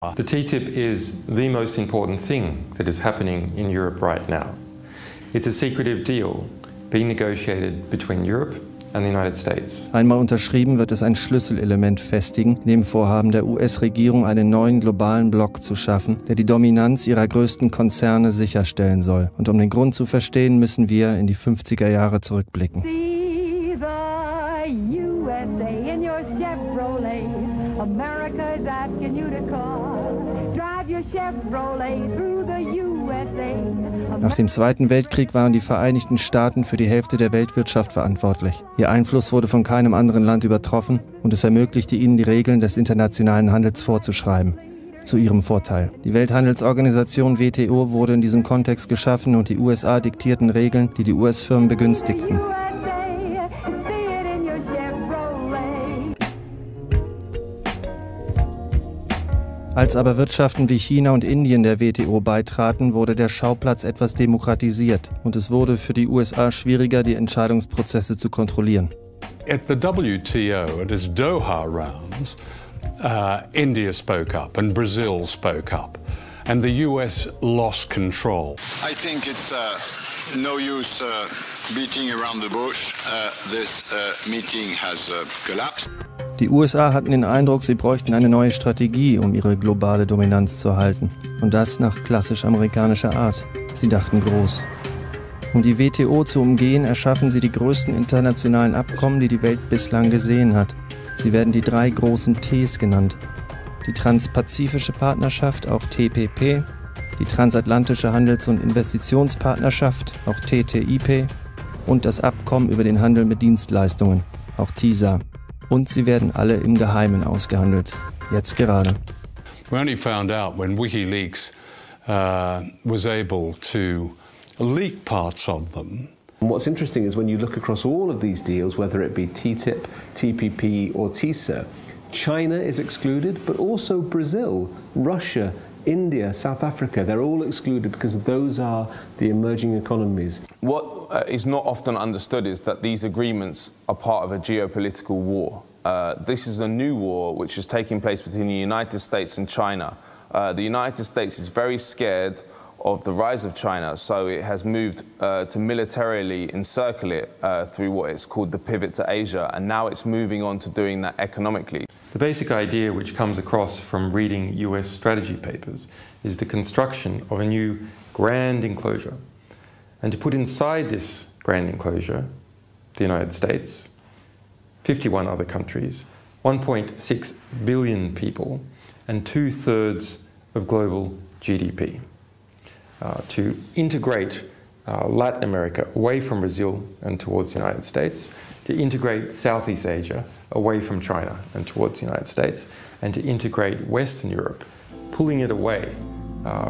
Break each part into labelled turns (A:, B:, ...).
A: The TTIP is the most important thing that is happening in Europe right now. It's a secretive deal being negotiated between Europe and the United States.
B: Einmal unterschrieben, wird es ein Schlüsselelement festigen, in dem Vorhaben der US-Regierung, einen neuen globalen Block zu schaffen, der die Dominanz ihrer größten Konzerne sicherstellen soll. Und um den Grund zu verstehen, müssen wir in die 50er Jahre zurückblicken.
C: See the USA in your Chevrolet. America is asking you to call. Drive your Chevrolet through the USA.
B: Nach dem Zweiten Weltkrieg waren die Vereinigten Staaten für die Hälfte der Weltwirtschaft verantwortlich. Ihr Einfluss wurde von keinem anderen Land übertroffen und es ermöglichte ihnen, die Regeln des internationalen Handels vorzuschreiben. Zu ihrem Vorteil. Die Welthandelsorganisation WTO wurde in diesem Kontext geschaffen und die USA diktierten Regeln, die die US-Firmen begünstigten. Als aber Wirtschaften wie China und Indien der WTO beitraten, wurde der Schauplatz etwas demokratisiert und es wurde für die USA schwieriger, die Entscheidungsprozesse zu kontrolliien.
D: At the WTO, at its Doha rounds, India spoke up and Brazil spoke up, and the US lost control.
E: I think it's no use beating around the bush. This meeting has collapsed.
B: Die USA hatten den Eindruck, sie bräuchten eine neue Strategie, um ihre globale Dominanz zu halten. Und das nach klassisch amerikanischer Art. Sie dachten groß. Um die WTO zu umgehen, erschaffen sie die größten internationalen Abkommen, die die Welt bislang gesehen hat. Sie werden die 3 großen Ts genannt. Die Transpazifische Partnerschaft, auch TPP, die Transatlantische Handels- und Investitionspartnerschaft, auch TTIP, und das Abkommen über den Handel mit Dienstleistungen, auch TISA. Und sie werden alle im Geheimen ausgehandelt. Jetzt gerade.
D: We only found out when WikiLeaks was able to leak parts of them.
F: And what's interesting is when you look across all of these deals, whether it be TTIP, TPP or TISA, China is excluded, but also Brazil, Russia, India, South Africa, they're all excluded because those are the emerging economies.
G: What is not often understood is that these agreements are part of a geopolitical war. This is a new war which is taking place between the United States and China. The United States is very scared of the rise of China, so it has moved to militarily encircle it through what is called the pivot to Asia, and now it's moving on to doing that economically.
A: The basic idea which comes across from reading US strategy papers is the construction of a new grand enclosure. And to put inside this grand enclosure, the United States, 51 other countries, 1.6 billion people, and 2/3 of global GDP. To integrate Latin America away from Brazil and towards the United States, to integrate Southeast Asia away from China and towards the United States, and to integrate Western Europe, pulling it away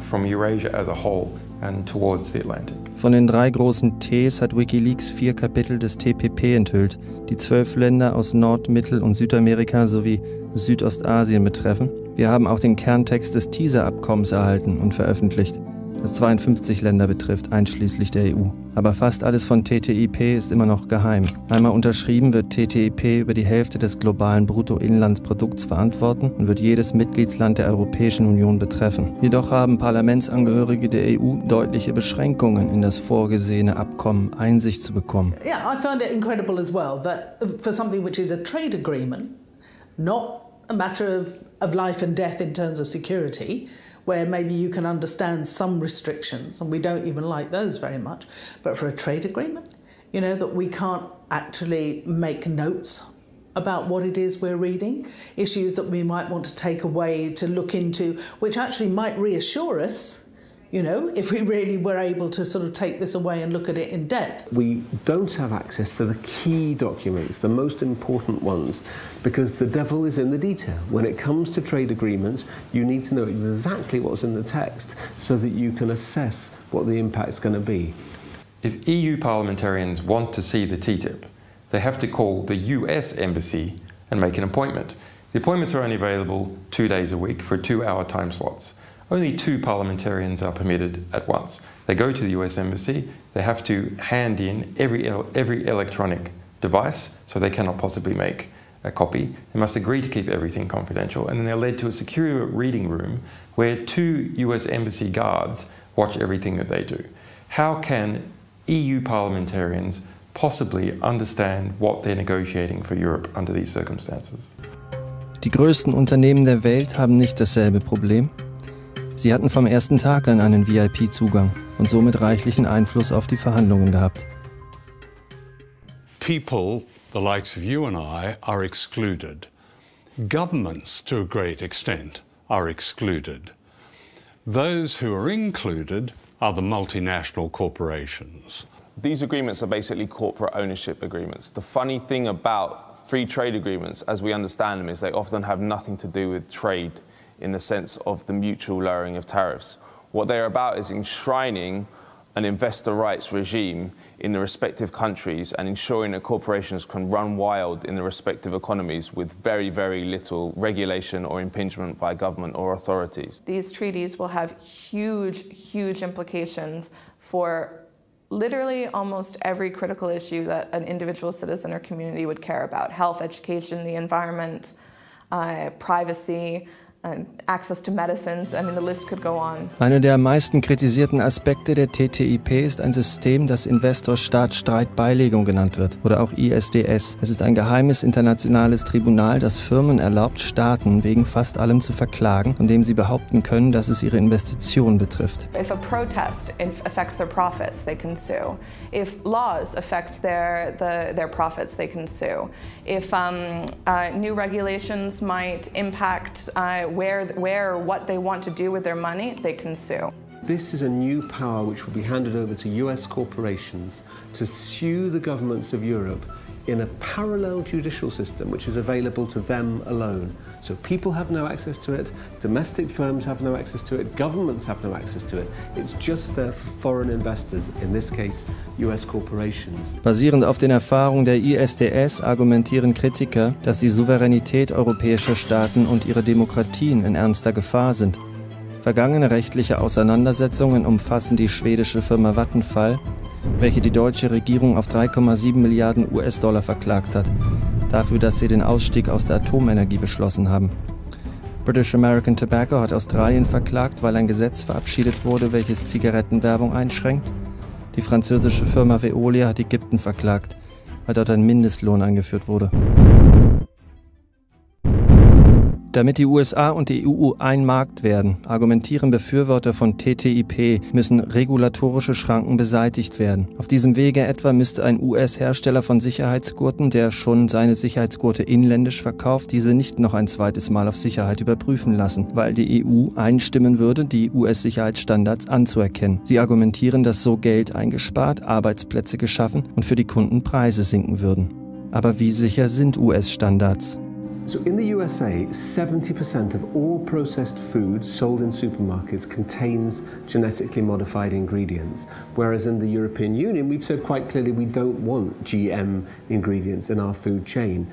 A: from Eurasia as a whole and towards the Atlantic.
B: Von den 3 großen Ts hat WikiLeaks 4 Kapitel des TPP enthüllt, die 12 Länder aus Nord-, Mittel- und Südamerika sowie Südostasien betreffen. Wir haben auch den Kerntext des TISA-Abkommens erhalten und veröffentlicht, das 52 Länder betrifft, einschließlich der EU. Aber fast alles von TTIP ist immer noch geheim. Einmal unterschrieben wird TTIP über die Hälfte des globalen Bruttoinlandsprodukts verantworten und wird jedes Mitgliedsland der Europäischen Union betreffen. Jedoch haben Parlamentsangehörige der EU deutliche Beschränkungen in das vorgesehene Abkommen Einsicht zu bekommen.
H: Yeah, I found it incredible as well that for something which is a trade agreement, not a matter of life and death in terms of security, where maybe you can understand some restrictions, and we don't even like those very much, but for a trade agreement, you know, that we can't actually make notes about what it is we're reading, issues that we might want to take away to look into, which actually might reassure us, you know, if we really were able to sort of take this away and look at it in depth.
F: We don't have access to the key documents, the most important ones, because the devil is in the detail. When it comes to trade agreements, you need to know exactly what's in the text so that you can assess what the impact's going to be.
A: If EU parliamentarians want to see the TTIP, they have to call the US embassy and make an appointment. The appointments are only available 2 days a week for 2-hour time slots. Only 2 parliamentarians are permitted at once. They go to the US Embassy, they have to hand in every electronic device, so they cannot possibly make a copy, they must agree to keep everything confidential, and then they're led to a secure reading room where 2 US embassy guards watch everything that they do. How can EU parliamentarians possibly understand what they're negotiating for Europe under these circumstances?
B: Die größten Unternehmen der Welt haben nicht dasselbe Problem. Sie hatten vom ersten Tag an einen VIP-Zugang und somit reichlichen Einfluss auf die Verhandlungen gehabt.
D: People, the likes of you and I, are excluded. Governments, to a great extent, are excluded. Those who are included are the multinational corporations.
G: These agreements are basically corporate ownership agreements. The funny thing about free trade agreements, as we understand them, is they often have nothing to do with trade in the sense of the mutual lowering of tariffs. What they're about is enshrining an investor rights regime in the respective countries and ensuring that corporations can run wild in the respective economies with very, very little regulation or impingement by government or authorities.
I: These treaties will have huge, huge implications for literally almost every critical issue that an individual citizen or community would care about: health, education, the environment, privacy, access to medicines. I mean, the list could go on.
B: Einer der am meisten kritisierten Aspekte der TTIP ist ein System, das Investor-Staat-Streitbeilegung genannt wird, oder auch ISDS. Es ist ein geheimes internationales Tribunal, das Firmen erlaubt, Staaten wegen fast allem zu verklagen, von dem sie behaupten können, dass es ihre Investitionen betrifft.
I: If a protest affects their profits, they can sue. If laws affect their profits, they can sue. If new regulations might impact where or what they want to do with their money, they can sue.
F: This is a new power which will be handed over to US corporations to sue the governments of Europe in a parallel judicial system which is available to them alone. So people have no access to it, domestic firms have no access to it, governments have no access to it. It's just there for foreign investors, in this case US corporations.
B: Basierend auf den Erfahrungen der ISDS argumentieren Kritiker, dass die Souveränität europäischer Staaten und ihre Demokratien in ernster Gefahr sind. Vergangene rechtliche Auseinandersetzungen umfassen die schwedische Firma Vattenfall, welche die deutsche Regierung auf 3,7 Milliarden US-Dollar verklagt hat, dafür, dass sie den Ausstieg aus der Atomenergie beschlossen haben. British American Tobacco hat Australien verklagt, weil ein Gesetz verabschiedet wurde, welches Zigarettenwerbung einschränkt. Die französische Firma Veolia hat Ägypten verklagt, weil dort ein Mindestlohn eingeführt wurde. Damit die USA und die EU ein Markt werden, argumentieren Befürworter von TTIP, müssen regulatorische Schranken beseitigt werden. Auf diesem Wege etwa müsste ein US-Hersteller von Sicherheitsgurten, der schon seine Sicherheitsgurte inländisch verkauft, diese nicht noch ein zweites Mal auf Sicherheit überprüfen lassen, weil die EU einstimmen würde, die US-Sicherheitsstandards anzuerkennen. Sie argumentieren, dass so Geld eingespart, Arbeitsplätze geschaffen und für die Kunden Preise sinken würden. Aber wie sicher sind US-Standards?
F: So in the USA, 70% of all processed food sold in supermarkets contains genetically modified ingredients, whereas in the European Union, we've said quite clearly we don't want GM ingredients in our food chain.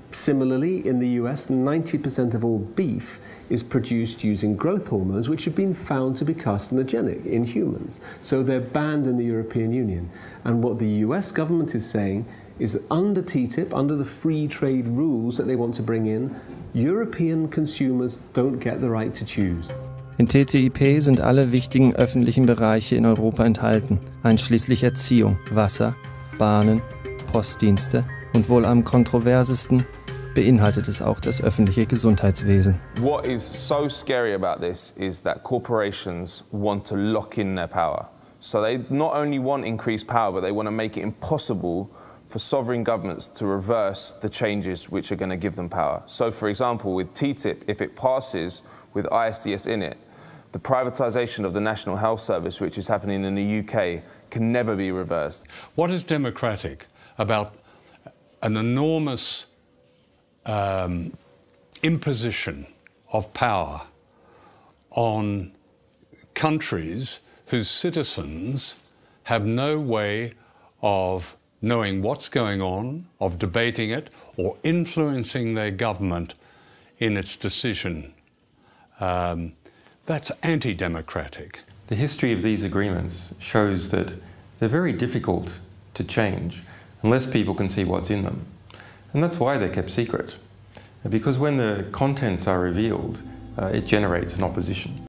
F: Similarly, in the US, 90% of all beef is produced using growth hormones, which have been found to be carcinogenic in humans. So they're banned in the European Union. And what the US government is saying is that under TTIP, under the free trade rules that they want to bring in, European consumers don't get the right to choose.
B: In TTIP sind alle wichtigen öffentlichen Bereiche in Europa enthalten, einschließlich Erziehung, Wasser, Bahnen, Postdienste und wohl am kontroversesten beinhaltet es auch das öffentliche Gesundheitswesen.
G: What is so scary about this is that corporations want to lock in their power. So they not only want increased power, but they want to make it impossible for sovereign governments to reverse the changes which are going to give them power. So, for example, with TTIP, if it passes with ISDS in it, the privatization of the National Health Service, which is happening in the UK, can never be reversed.
D: What is democratic about an enormous imposition of power on countries whose citizens have no way of knowing what's going on, of debating it, or influencing their government in its decision? That's anti-democratic.
A: The history of these agreements shows that they're very difficult to change unless people can see what's in them. And that's why they're kept secret. because when the contents are revealed, it generates an opposition.